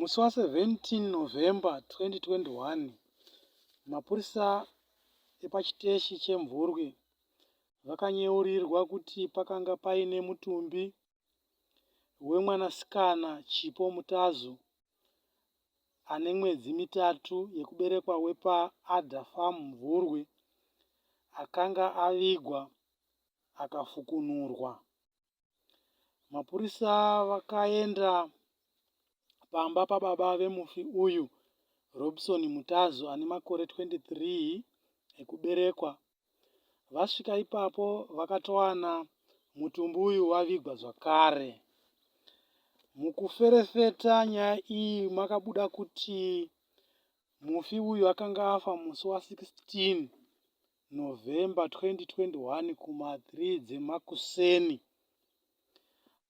Musi wa17 November 2021, mapurisa epachiteshi chemvurwi vakanyeurirwa kuti pakanga paine mutumbi wemwanasikana Chipo Mutazu ane mwedzi 3 yekuberekwa wepaAdha Farm Mvurwi akanga avigwa akafukunurwa. Mapurisa vakaenda pamba pababa vemufi uyu, Robson Mutazu ane makore 23 ekuberekwa. Vasvika ipapo vakatowana mutumbi uyu wavigwa zvakare. Mukuferefeta nyaya iyi makabuda kuti mufi uyu akanga afa musi wa16 November 2021 kuma3 dzemakuseni.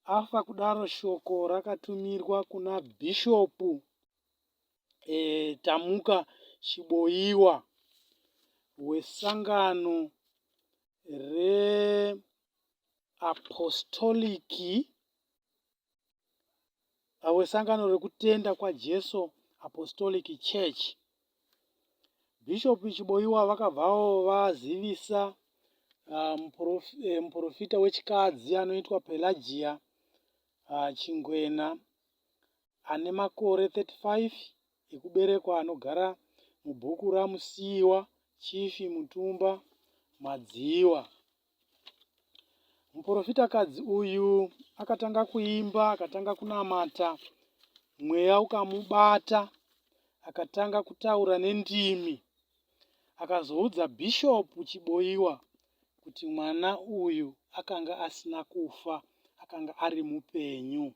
Afa kudaro, shoko rakatumirwa kuna bhishopu Tamuka Chiboyiwa wesangano reapostoliki wesangano rekutenda kwaJesu Apostolic Church. Bhishopu Chiboyiwa vakabvawo vazivisa muprofita wechikadzi anoitwa Pelagia Chingwena ane makore 35 ekuberekwa, anogara mubhuku ramusiiwa Chifi Mutumba Madziwa. Muprofitakadzi uyu akatanga kuimba, akatanga kunamata, mweya ukamubata, akatanga kutaura nendimi. Akazoudza bhishopu Chiboyiwa kuti mwana uyu akanga asina kufa, akanga ari mupenyu.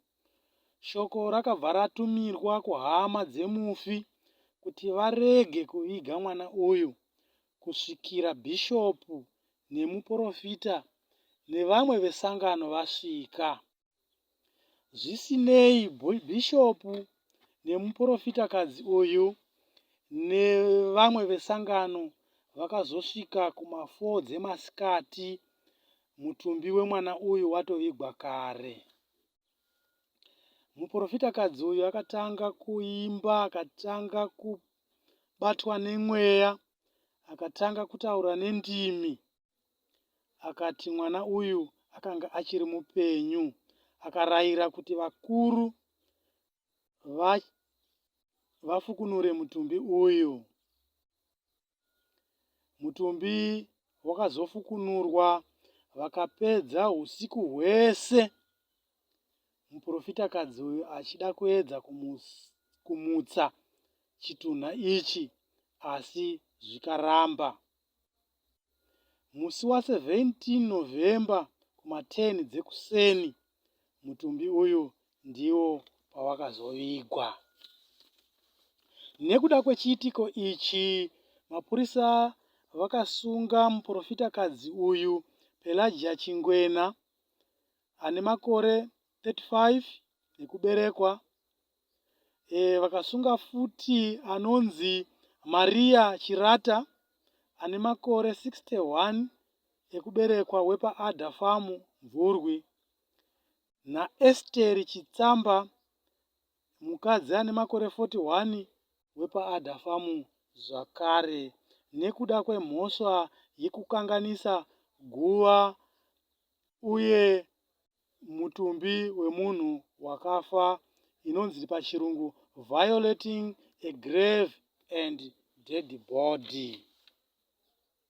Shoko rakabva ratumirwa kuhama dzemufi kuti varege kuviga mwana uyu kusvikira bhishopu nemuprofita nevamwe vesangano vasvika. Zvisinei, bhishopu nemuprofitakadzi uyu nevamwe vesangano vakazosvika kuma4 dzemasikati, mutumbi wemwana uyu watovigwa kare. Muprofitakadzi uyu akatanga kuimba, akatanga kubatwa nemweya, akatanga kutaura nendimi, akati mwana uyu akanga achiri mupenyu. Akarayira kuti vakuru vafukunure mutumbi uyu. Mutumbi wakazofukunurwa, vakapedza usiku hwese muprofitakadzi uyu achida kuedza kumutsa chitunha ichi, asi zvikaramba. Musi wa17 November kuma10 dzekuseni, mutumbi uyu ndiwo pawakazovigwa. Nekuda kwechiitiko ichi, mapurisa vakasunga muprofitakadzi uyu Pelagia Chingwena ane makore 35 ekuberekwa. Vakasunga futi anonzi Maria Chirata ane makore 61 ekuberekwa wepaAdha Farm Mvurwi, naEsteri Chitsamba, mukadzi ane makore 41 wepaAdha Farm zvakare, nekuda kwemhosva yekukanganisa guva uye mutumbi wemunhu wakafa, inonzi pachirungu violating a grave and dead body.